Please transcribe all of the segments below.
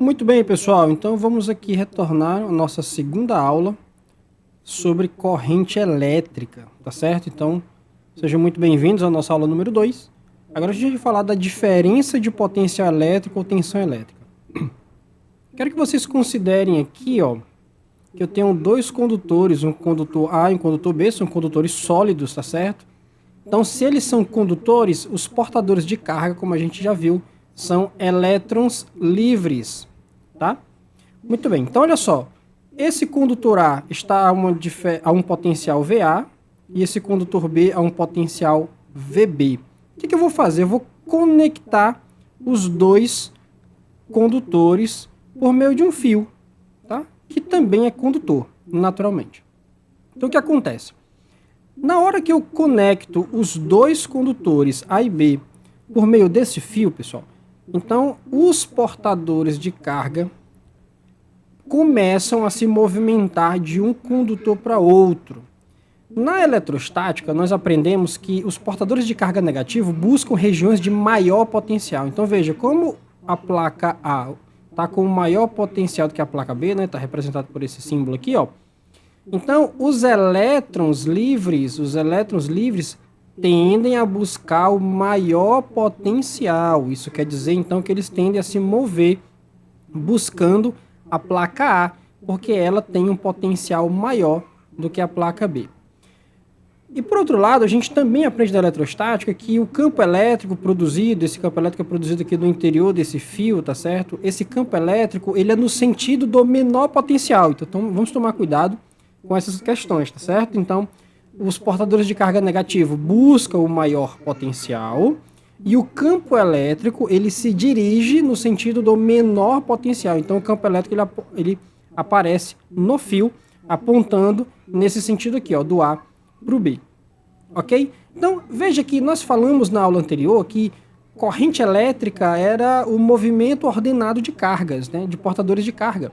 Muito bem, pessoal. Então vamos aqui retornar à nossa segunda aula sobre corrente elétrica, tá certo? Então, sejam muito bem-vindos à nossa aula número 2. Agora a gente vai falar da diferença de potencial elétrico ou tensão elétrica. Quero que vocês considerem aqui, ó, que eu tenho dois condutores, um condutor A e um condutor B, são condutores sólidos, tá certo? Então, se eles são condutores, os portadores de carga, como a gente já viu, são elétrons livres, tá? Muito bem, então olha só, esse condutor A está a um potencial VA e esse condutor B a um potencial VB. O que eu vou fazer? Eu vou conectar os dois condutores por meio de um fio, tá? Que também é condutor, naturalmente. Então o que acontece? Na hora que eu conecto os dois condutores A e B por meio desse fio, pessoal, então os portadores de carga começam a se movimentar de um condutor para outro. Na eletrostática, nós aprendemos que os portadores de carga negativo buscam regiões de maior potencial. Então veja, como a placa A está com maior potencial do que a placa B, né? Está representado por esse símbolo aqui, ó. Então, os elétrons livres tendem a buscar o maior potencial. Isso quer dizer, então, que eles tendem a se mover buscando a placa A, porque ela tem um potencial maior do que a placa B. E, por outro lado, a gente também aprende da eletrostática que o campo elétrico produzido, esse campo elétrico é produzido aqui no interior desse fio, tá certo? Esse campo elétrico, ele é no sentido do menor potencial. Então, vamos tomar cuidado com essas questões, tá certo? Então, os portadores de carga negativo buscam o maior potencial e o campo elétrico, ele se dirige no sentido do menor potencial. Então, o campo elétrico, ele aparece no fio, apontando nesse sentido aqui, ó, do A para o B, ok? Então, veja que nós falamos na aula anterior que corrente elétrica era o movimento ordenado de cargas, né, de portadores de carga.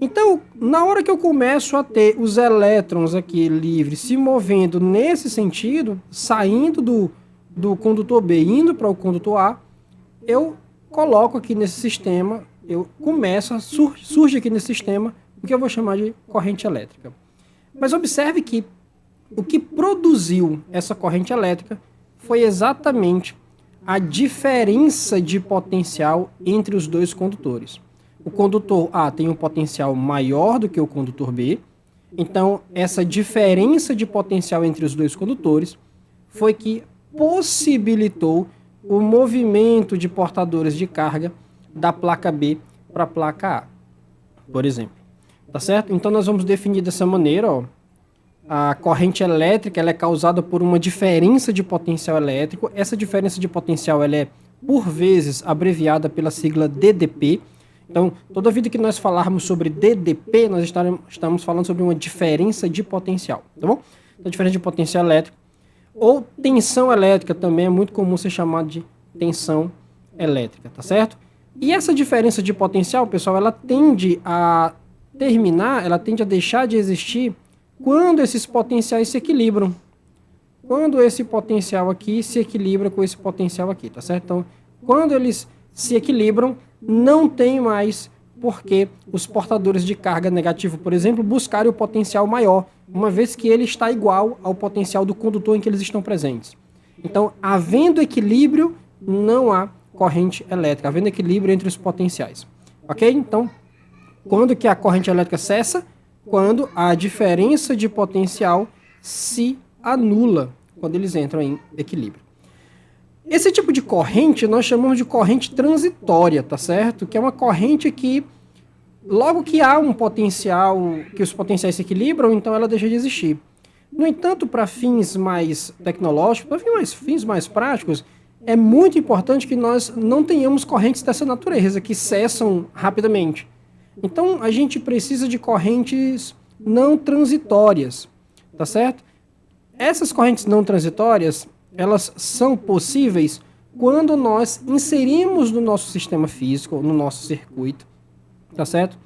Então, na hora que eu começo a ter os elétrons aqui livres se movendo nesse sentido, saindo do condutor B indo para o condutor A, eu coloco aqui nesse sistema, surge aqui nesse sistema o que eu vou chamar de corrente elétrica. Mas observe que o que produziu essa corrente elétrica foi exatamente a diferença de potencial entre os dois condutores. O condutor A tem um potencial maior do que o condutor B, então essa diferença de potencial entre os dois condutores foi que possibilitou o movimento de portadores de carga da placa B para a placa A, por exemplo. Tá certo? Então nós vamos definir dessa maneira, ó. A corrente elétrica ela é causada por uma diferença de potencial elétrico. Essa diferença de potencial ela é, por vezes, abreviada pela sigla DDP. Então, toda vida que nós falarmos sobre DDP, nós estamos falando sobre uma diferença de potencial, tá bom? Então, diferença de potencial elétrico. Ou tensão elétrica também é muito comum ser chamado de tensão elétrica, tá certo? E essa diferença de potencial, pessoal, ela tende a deixar de existir quando esses potenciais se equilibram. Quando esse potencial aqui se equilibra com esse potencial aqui, tá certo? Então, quando eles se equilibram, não tem mais porque os portadores de carga negativo, por exemplo, buscarem o potencial maior, uma vez que ele está igual ao potencial do condutor em que eles estão presentes. Então, havendo equilíbrio, não há corrente elétrica, havendo equilíbrio entre os potenciais. Ok? Então, quando que a corrente elétrica cessa? Quando a diferença de potencial se anula, quando eles entram em equilíbrio. Esse tipo de corrente nós chamamos de corrente transitória, tá certo? Que é uma corrente que, logo que há um potencial, que os potenciais se equilibram, então ela deixa de existir. No entanto, para fins mais tecnológicos, para fins mais práticos, é muito importante que nós não tenhamos correntes dessa natureza, que cessam rapidamente. Então, a gente precisa de correntes não transitórias, tá certo? Essas correntes não transitórias, elas são possíveis quando nós inserimos no nosso sistema físico, no nosso circuito, tá certo?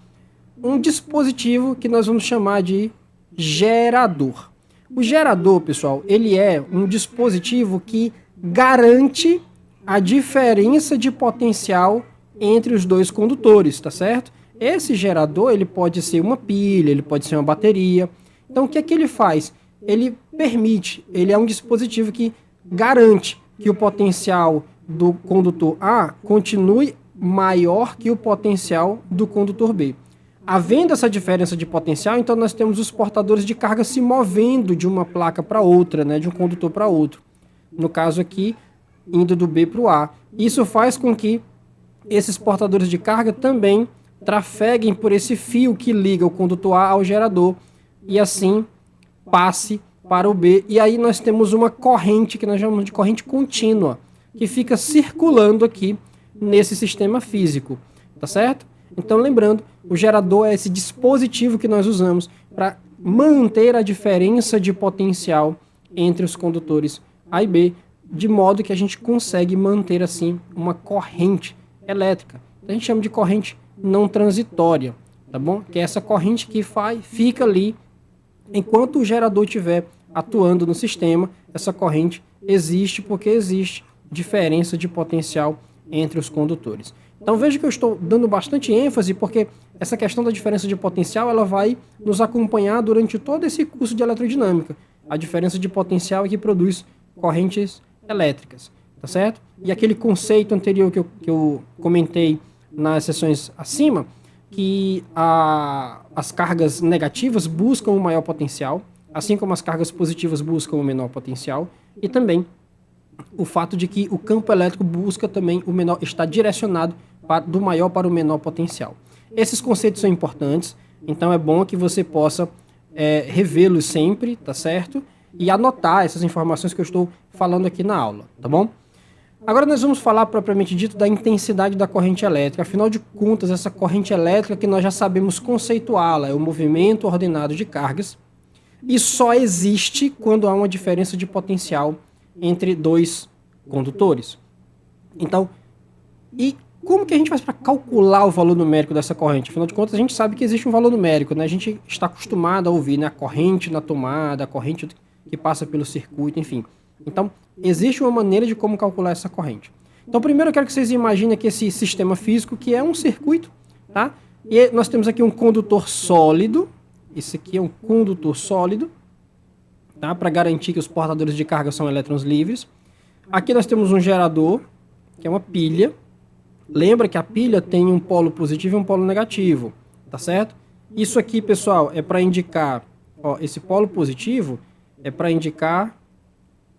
Um dispositivo que nós vamos chamar de gerador. O gerador, pessoal, ele é um dispositivo que garante a diferença de potencial entre os dois condutores, tá certo? Esse gerador, ele pode ser uma pilha, ele pode ser uma bateria. Então, o que é que ele faz? Ele permite, ele é um dispositivo que garante que o potencial do condutor A continue maior que o potencial do condutor B. Havendo essa diferença de potencial, então nós temos os portadores de carga se movendo de uma placa para outra, né, de um condutor para outro. No caso aqui, indo do B para o A. Isso faz com que esses portadores de carga também trafeguem por esse fio que liga o condutor A ao gerador e assim passe para o B. E aí nós temos uma corrente que nós chamamos de corrente contínua, que fica circulando aqui nesse sistema físico, tá certo? Então, lembrando, o gerador é esse dispositivo que nós usamos para manter a diferença de potencial entre os condutores A e B, de modo que a gente consegue manter, assim, uma corrente elétrica. A gente chama de corrente não transitória, tá bom? Que é essa corrente que fica ali enquanto o gerador estiver atuando no sistema. Essa corrente existe porque existe diferença de potencial entre os condutores. Então veja que eu estou dando bastante ênfase porque essa questão da diferença de potencial ela vai nos acompanhar durante todo esse curso de eletrodinâmica. A diferença de potencial é que produz correntes elétricas, tá certo? E aquele conceito anterior que eu comentei nas sessões acima, que as cargas negativas buscam o maior potencial, assim como as cargas positivas buscam o menor potencial, e também o fato de que o campo elétrico busca também o menor, está direcionado do maior para o menor potencial. Esses conceitos são importantes, então é bom que você possa revê-los sempre, tá certo? E anotar essas informações que eu estou falando aqui na aula, tá bom? Agora nós vamos falar propriamente dito da intensidade da corrente elétrica. Afinal de contas, essa corrente elétrica que nós já sabemos conceituá-la é o movimento ordenado de cargas e só existe quando há uma diferença de potencial entre dois condutores. Então, e como que a gente faz para calcular o valor numérico dessa corrente? Afinal de contas, a gente sabe que existe um valor numérico, né? A gente está acostumado a ouvir, né? A corrente na tomada, a corrente que passa pelo circuito, enfim. Então, existe uma maneira de como calcular essa corrente. Então, primeiro eu quero que vocês imaginem aqui esse sistema físico que é um circuito, tá? E nós temos aqui um condutor sólido. Esse aqui é um condutor sólido, tá? Para garantir que os portadores de carga são elétrons livres. Aqui nós temos um gerador, que é uma pilha. Lembra que a pilha tem um polo positivo e um polo negativo, tá certo? Isso aqui, pessoal, é para indicar, ó, esse polo positivo é para indicar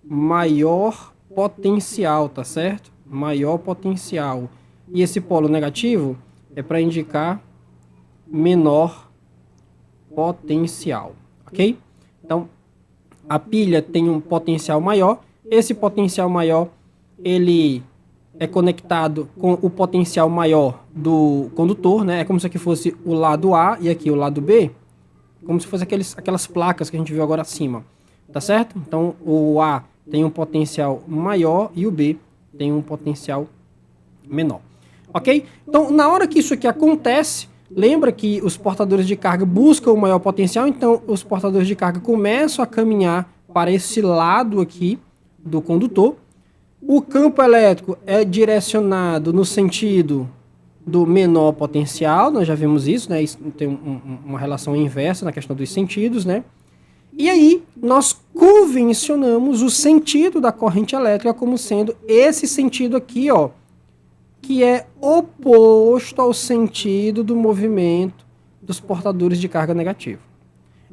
maior potencial, tá certo? Maior potencial. E esse polo negativo é para indicar menor potencial, ok? Então, a pilha tem um potencial maior. Esse potencial maior, ele é conectado com o potencial maior do condutor, né? É como se aqui fosse o lado A e aqui o lado B, como se fosse aquelas placas que a gente viu agora acima, tá certo? Então, o A tem um potencial maior e o B tem um potencial menor, ok? Então, na hora que isso aqui acontece, lembra que os portadores de carga buscam o maior potencial, então os portadores de carga começam a caminhar para esse lado aqui do condutor. O campo elétrico é direcionado no sentido do menor potencial, nós já vimos isso, né? Isso tem uma relação inversa na questão dos sentidos, né? E aí nós convencionamos o sentido da corrente elétrica como sendo esse sentido aqui, ó, que é oposto ao sentido do movimento dos portadores de carga negativa.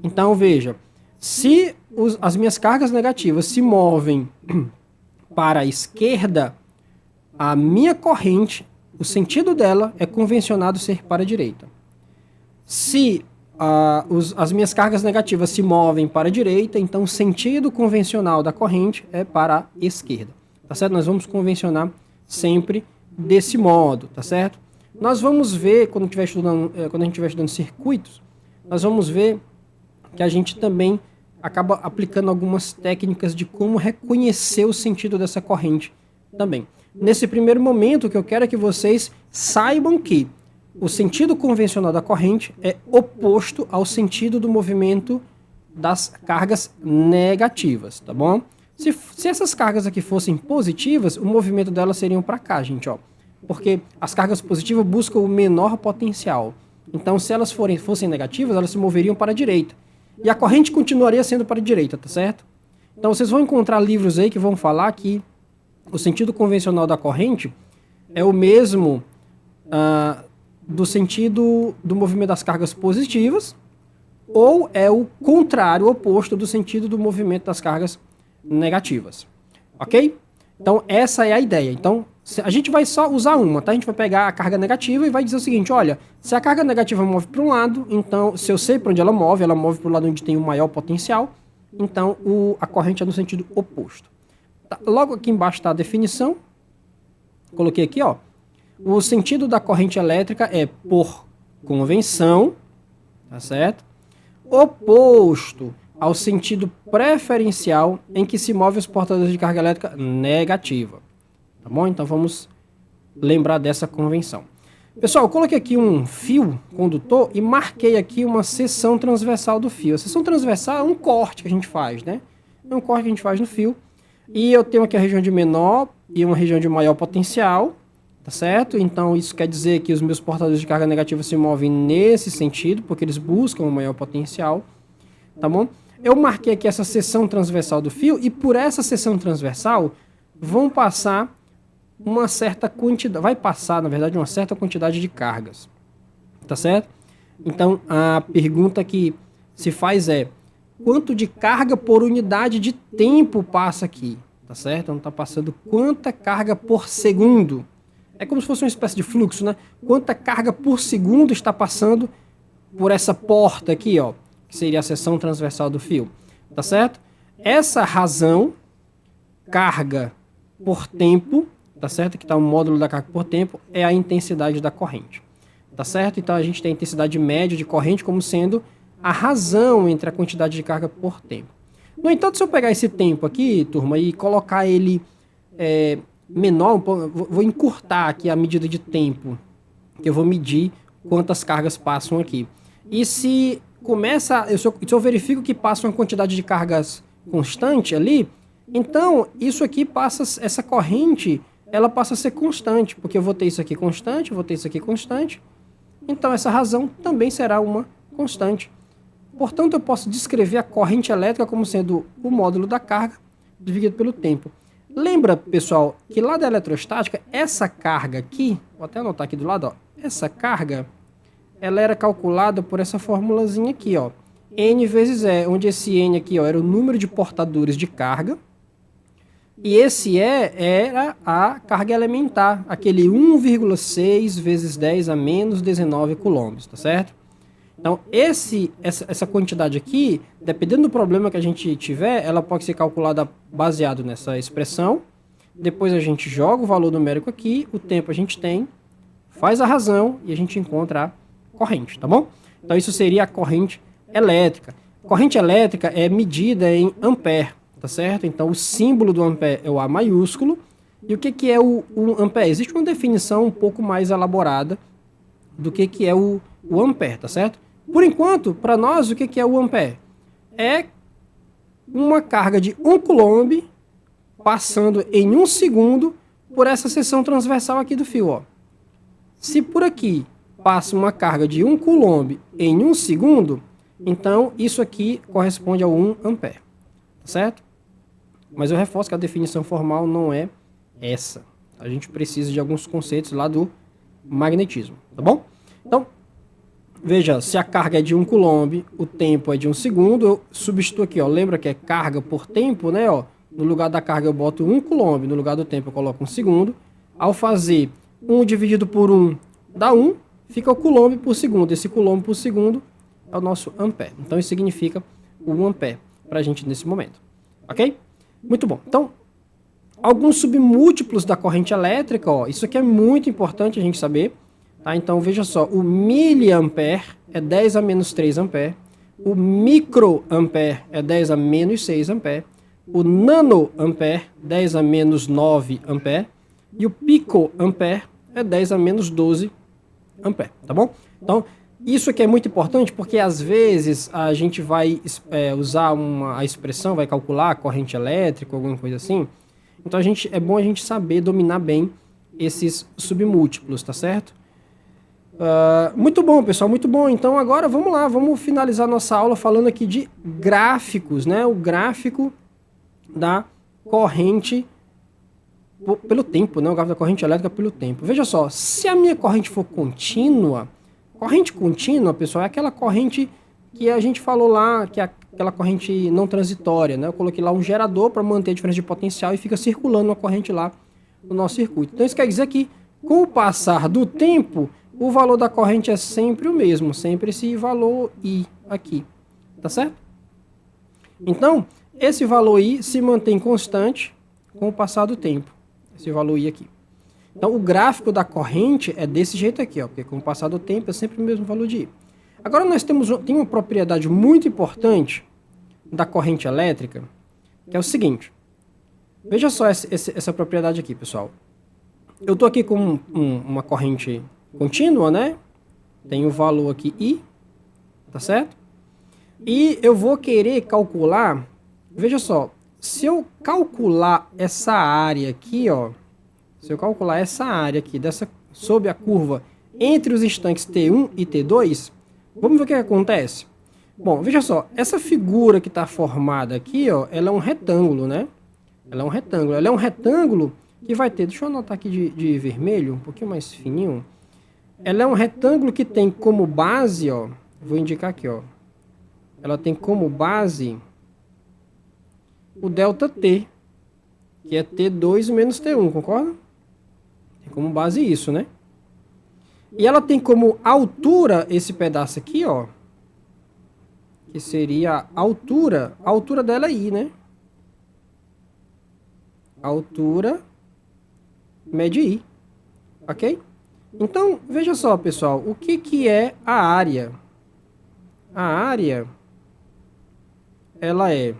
Então, veja, se as minhas cargas negativas se movem para a esquerda, a minha corrente, o sentido dela é convencionado ser para a direita. Se as minhas cargas negativas se movem para a direita, então o sentido convencional da corrente é para a esquerda. Tá certo? Nós vamos convencionar sempre desse modo, tá certo? Nós vamos ver, quando a gente estiver estudando circuitos, nós vamos ver que a gente também acaba aplicando algumas técnicas de como reconhecer o sentido dessa corrente também. Nesse primeiro momento, o que eu quero é que vocês saibam que o sentido convencional da corrente é oposto ao sentido do movimento das cargas negativas, tá bom? Se essas cargas aqui fossem positivas, o movimento delas seriam para cá, gente, ó. Porque as cargas positivas buscam o menor potencial. Então, se elas fossem negativas, elas se moveriam para a direita. E a corrente continuaria sendo para a direita, tá certo? Então, vocês vão encontrar livros aí que vão falar que o sentido convencional da corrente é o mesmo do sentido do movimento das cargas positivas, ou é o contrário, o oposto do sentido do movimento das cargas negativas. Ok? Então, essa é a ideia. Então, a gente vai só usar uma, tá? A gente vai pegar a carga negativa e vai dizer o seguinte, olha, se a carga negativa move para um lado, então, se eu sei para onde ela move para o lado onde tem o maior potencial, então a corrente é no sentido oposto. Tá, logo aqui embaixo está a definição. Coloquei aqui, ó. O sentido da corrente elétrica é, por convenção, tá certo? Oposto ao sentido preferencial em que se move os portadores de carga elétrica negativa. Tá bom? Então vamos lembrar dessa convenção. Pessoal, eu coloquei aqui um fio condutor e marquei aqui uma seção transversal do fio. A seção transversal é um corte que a gente faz, né? É um corte que a gente faz no fio. E eu tenho aqui a região de menor e uma região de maior potencial, tá certo? Então isso quer dizer que os meus portadores de carga negativa se movem nesse sentido, porque eles buscam o maior potencial, tá bom? Eu marquei aqui essa seção transversal do fio e por essa seção transversal vão passar uma certa quantidade, vai passar, na verdade, uma certa quantidade de cargas, tá certo? Então, a pergunta que se faz é, quanto de carga por unidade de tempo passa aqui, tá certo? Então, tá passando quanta carga por segundo. É como se fosse uma espécie de fluxo, né? Quanta carga por segundo está passando por essa porta aqui, ó, que seria a seção transversal do fio, tá certo? Essa razão, carga por tempo, tá certo? Que está o módulo da carga por tempo, é a intensidade da corrente, tá certo? Então a gente tem a intensidade média de corrente como sendo a razão entre a quantidade de carga por tempo. No entanto, se eu pegar esse tempo aqui, turma, e colocar ele menor, vou encurtar aqui a medida de tempo, que eu vou medir quantas cargas passam aqui. E se se eu verifico que passa uma quantidade de cargas constante ali, então isso aqui passa, essa corrente, ela passa a ser constante, porque eu vou ter isso aqui constante, eu vou ter isso aqui constante, então essa razão também será uma constante. Portanto, eu posso descrever a corrente elétrica como sendo o módulo da carga dividido pelo tempo. Lembra, pessoal, que lá da eletrostática, essa carga aqui, vou até anotar aqui do lado, ó, essa carga, ela era calculada por essa formulazinha aqui, ó, N vezes E, onde esse N aqui, ó, era o número de portadores de carga, e esse E era a carga elementar, aquele 1,6 vezes 10 a menos 19 coulombs, tá certo? Então, essa quantidade aqui, dependendo do problema que a gente tiver, ela pode ser calculada baseado nessa expressão. Depois a gente joga o valor numérico aqui, o tempo a gente tem, faz a razão e a gente encontra a corrente, tá bom? Então, isso seria a corrente elétrica. Corrente elétrica é medida em ampere, tá certo? Então, o símbolo do ampere é o A maiúsculo. E o que é o ampere? Existe uma definição um pouco mais elaborada do que é o ampere, tá certo? Por enquanto, para nós, o que é o ampere? É uma carga de 1 coulomb passando em 1 segundo por essa seção transversal aqui do fio, ó. Se por aqui passa uma carga de 1 coulomb em 1 segundo, então isso aqui corresponde a 1 ampere, tá certo? Mas eu reforço que a definição formal não é essa. A gente precisa de alguns conceitos lá do magnetismo, tá bom? Então, veja, se a carga é de 1 coulomb, o tempo é de 1 segundo, eu substituo aqui, ó, lembra que é carga por tempo, né, ó? No lugar da carga eu boto 1 coulomb, no lugar do tempo eu coloco 1 segundo. Ao fazer 1 dividido por 1 dá 1, fica o coulomb por segundo. Esse coulomb por segundo é o nosso ampere. Então isso significa o 1 ampere pra gente nesse momento, ok? Muito bom. Então, alguns submúltiplos da corrente elétrica, ó, isso aqui é muito importante a gente saber. Tá? Então, veja só, o miliampere é 10 a menos 3 ampere, o microampere é 10 a menos 6 ampere, o nanoampere, 10 a menos 9 ampere, e o picoampere é 10 a menos 12 ampere, tá bom? Então, isso aqui é muito importante porque, às vezes, a gente vai usar a expressão, vai calcular a corrente elétrica, alguma coisa assim. Então, é bom a gente saber dominar bem esses submúltiplos, tá certo? Muito bom, pessoal, muito bom. Então agora vamos lá, vamos finalizar nossa aula falando aqui de gráficos, né? O gráfico da corrente pelo tempo, né? O gráfico da corrente elétrica pelo tempo. Veja só, se a minha corrente for contínua, corrente contínua, pessoal, é aquela corrente que a gente falou lá, que é aquela corrente não transitória, né? Eu coloquei lá um gerador para manter a diferença de potencial e fica circulando uma corrente lá no nosso circuito. Então isso quer dizer que com o passar do tempo, o valor da corrente é sempre o mesmo, sempre esse valor I aqui, tá certo? Então, esse valor I se mantém constante com o passar do tempo, esse valor I aqui. Então, o gráfico da corrente é desse jeito aqui, ó, porque com o passar do tempo é sempre o mesmo valor de I. Agora, nós tem uma propriedade muito importante da corrente elétrica, que é o seguinte. Veja só essa propriedade aqui, pessoal. Eu estou aqui com uma corrente contínua, né? Tem o valor aqui I, tá certo? E eu vou querer calcular, veja só, se eu calcular essa área aqui, ó, se eu calcular essa área aqui, sob a curva, entre os instantes T1 e T2, vamos ver o que acontece? Bom, veja só, essa figura que está formada aqui, ó, ela é um retângulo, né? Ela é um retângulo que vai ter, deixa eu anotar aqui de vermelho, um pouquinho mais fininho. Ela é um retângulo que tem como base, ó, vou indicar aqui, ó. Ela tem como base o ΔT, que é T2 menos T1, concorda? Tem como base isso, né? E ela tem como altura esse pedaço aqui, ó, que seria a altura dela é I, né? A altura mede I, ok? Então, veja só, pessoal, o que é a área? A área, ela é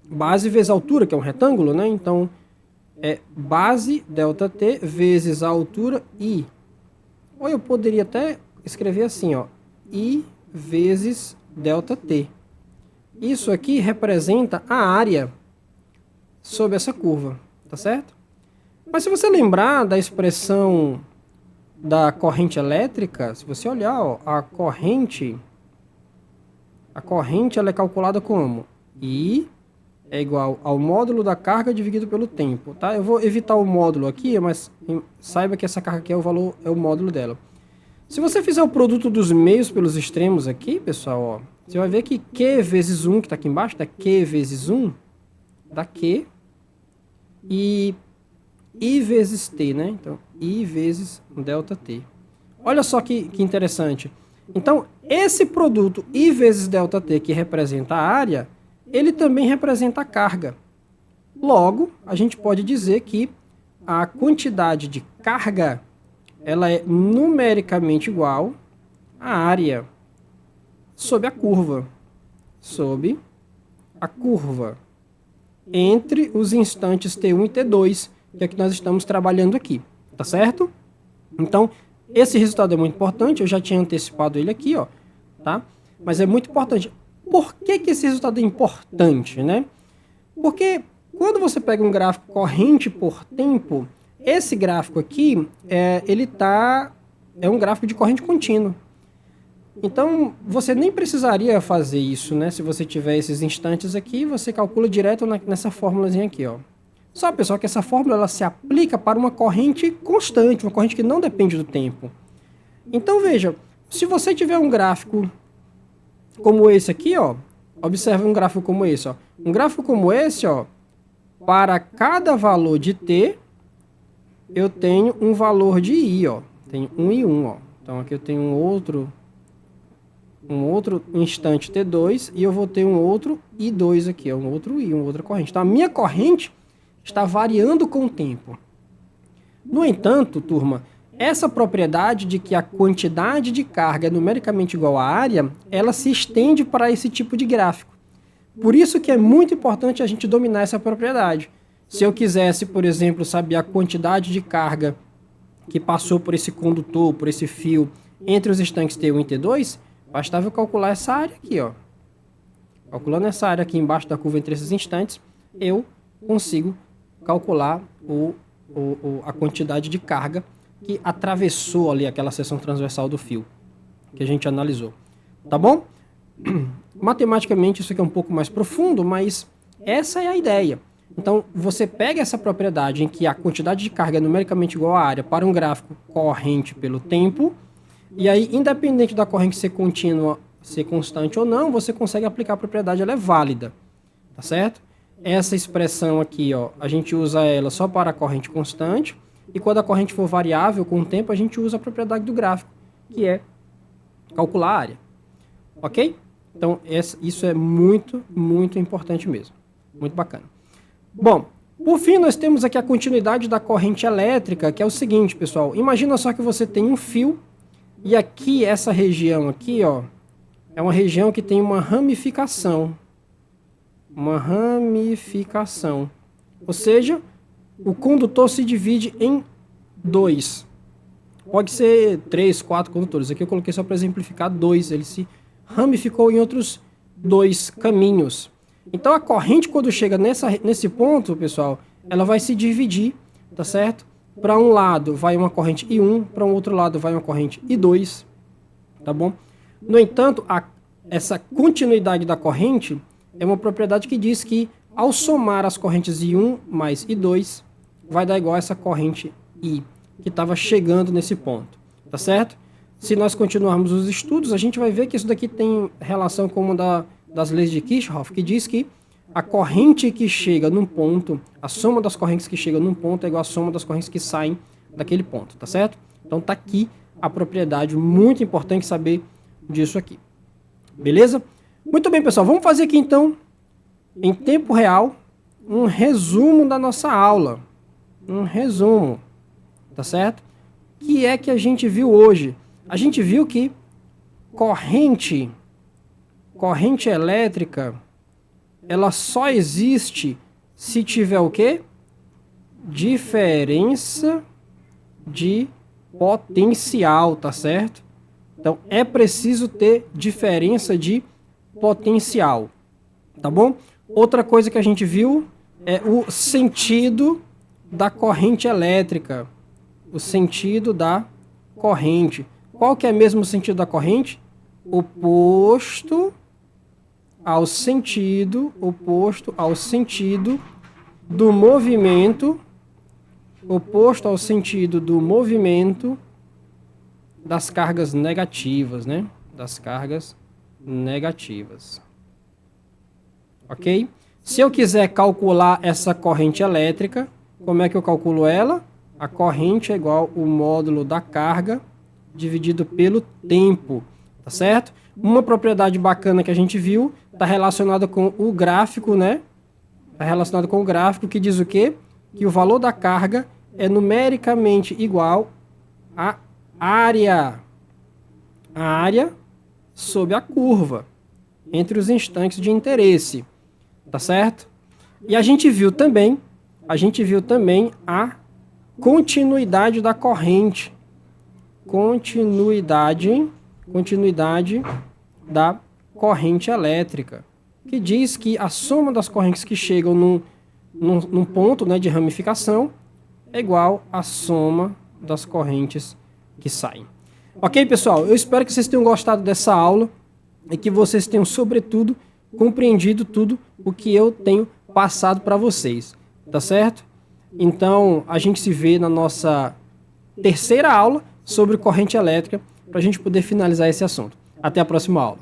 base vezes altura, que é um retângulo, né? Então, é base ΔT vezes a altura I. Ou eu poderia até escrever assim, ó, I vezes ΔT. Isso aqui representa a área sob essa curva, tá certo? Mas se você lembrar da expressão da corrente elétrica, se você olhar, ó, a corrente ela é calculada como? I é igual ao módulo da carga dividido pelo tempo, tá? Eu vou evitar o módulo aqui, mas saiba que essa carga aqui é o módulo dela. Se você fizer o produto dos meios pelos extremos aqui, pessoal, ó, você vai ver que Q vezes 1, que está aqui embaixo, dá Q vezes 1, dá Q, e I vezes T, né? Então, I vezes ΔT. Olha só que interessante. Então, esse produto I vezes ΔT, que representa a área, ele também representa a carga. Logo, a gente pode dizer que a quantidade de carga ela é numericamente igual à área sob a curva. Sob a curva. Entre os instantes T1 e T2, que é que nós estamos trabalhando aqui. Tá certo? Então, esse resultado é muito importante. Eu já tinha antecipado ele aqui, ó. Tá? Mas é muito importante. Por que esse resultado é importante, né? Porque quando você pega um gráfico corrente por tempo, esse gráfico aqui, é um gráfico de corrente contínua. Então, você nem precisaria fazer isso, né? Se você tiver esses instantes aqui, você calcula direto nessa fórmulazinha aqui, ó. Só, pessoal, que essa fórmula ela se aplica para uma corrente constante, uma corrente que não depende do tempo. Então, veja, se você tiver um gráfico como esse aqui, ó, observe um gráfico como esse, ó. Um gráfico como esse, ó, para cada valor de t, eu tenho um valor de i, ó. Tenho 1 e 1, ó. Então aqui eu tenho um outro instante t2 e eu vou ter um outro i2 aqui, ó, um outro i, uma outra corrente. Então a minha corrente está variando com o tempo. No entanto, turma, essa propriedade de que a quantidade de carga é numericamente igual à área, ela se estende para esse tipo de gráfico. Por isso que é muito importante a gente dominar essa propriedade. Se eu quisesse, por exemplo, saber a quantidade de carga que passou por esse condutor, por esse fio, entre os instantes T1 e T2, bastava eu calcular essa área aqui, ó. Calculando essa área aqui embaixo da curva entre esses instantes, eu consigo calcular a quantidade de carga que atravessou ali aquela seção transversal do fio que a gente analisou. Tá bom? Matematicamente isso aqui é um pouco mais profundo, mas essa é a ideia. Então, você pega essa propriedade em que a quantidade de carga é numericamente igual à área para um gráfico corrente pelo tempo, e aí, independente da corrente ser contínua, ser constante ou não, você consegue aplicar a propriedade, ela é válida, tá certo? Essa expressão aqui, ó, a gente usa ela só para a corrente constante, e quando a corrente for variável com o tempo, a gente usa a propriedade do gráfico, que é calcular a área. Ok? Então, isso é muito, muito importante mesmo. Muito bacana. Bom, por fim, nós temos aqui a continuidade da corrente elétrica, que é o seguinte, pessoal. Imagina só que você tem um fio, e aqui, essa região aqui, ó, é uma região que tem uma ramificação. Uma ramificação. Ou seja, o condutor se divide em dois. Pode ser 3, 4 condutores. Aqui eu coloquei só para exemplificar 2. Ele se ramificou em outros 2 caminhos. Então a corrente, quando chega nesse ponto, pessoal, ela vai se dividir, tá certo? Para um lado vai uma corrente I1, para um outro lado vai uma corrente I2, tá bom? No entanto, essa continuidade da corrente é uma propriedade que diz que ao somar as correntes I1 mais I2, vai dar igual a essa corrente I, que estava chegando nesse ponto, tá certo? Se nós continuarmos os estudos, a gente vai ver que isso daqui tem relação com uma das leis de Kirchhoff, que diz que a corrente que chega num ponto, a soma das correntes que chegam num ponto é igual à soma das correntes que saem daquele ponto, tá certo? Então tá aqui a propriedade, muito importante saber disso aqui. Beleza? Muito bem, pessoal, vamos fazer aqui então, em tempo real, um resumo da nossa aula. Um resumo, tá certo? O que é que a gente viu hoje? A gente viu que corrente elétrica, ela só existe se tiver o quê? Diferença de potencial, tá certo? Então, é preciso ter diferença de potencial, tá bom? Outra coisa que a gente viu é o sentido da corrente elétrica. O sentido da corrente. Qual que é mesmo o sentido da corrente? Oposto ao sentido do movimento, das cargas negativas, né? Das cargas negativas. Ok? Se eu quiser calcular essa corrente elétrica, como é que eu calculo ela? A corrente é igual ao módulo da carga dividido pelo tempo, tá certo? Uma propriedade bacana que a gente viu está relacionada com o gráfico, né? Está relacionada com o gráfico que diz o quê? Que o valor da carga é numericamente igual à área sobre a curva entre os instantes de interesse, tá certo? E a gente viu também a continuidade da corrente, continuidade da corrente elétrica, que diz que a soma das correntes que chegam num ponto, né, de ramificação é igual à soma das correntes que saem. Ok, pessoal? Eu espero que vocês tenham gostado dessa aula e que vocês tenham, sobretudo, compreendido tudo o que eu tenho passado para vocês, tá certo? Então, a gente se vê na nossa terceira aula sobre corrente elétrica para a gente poder finalizar esse assunto. Até a próxima aula.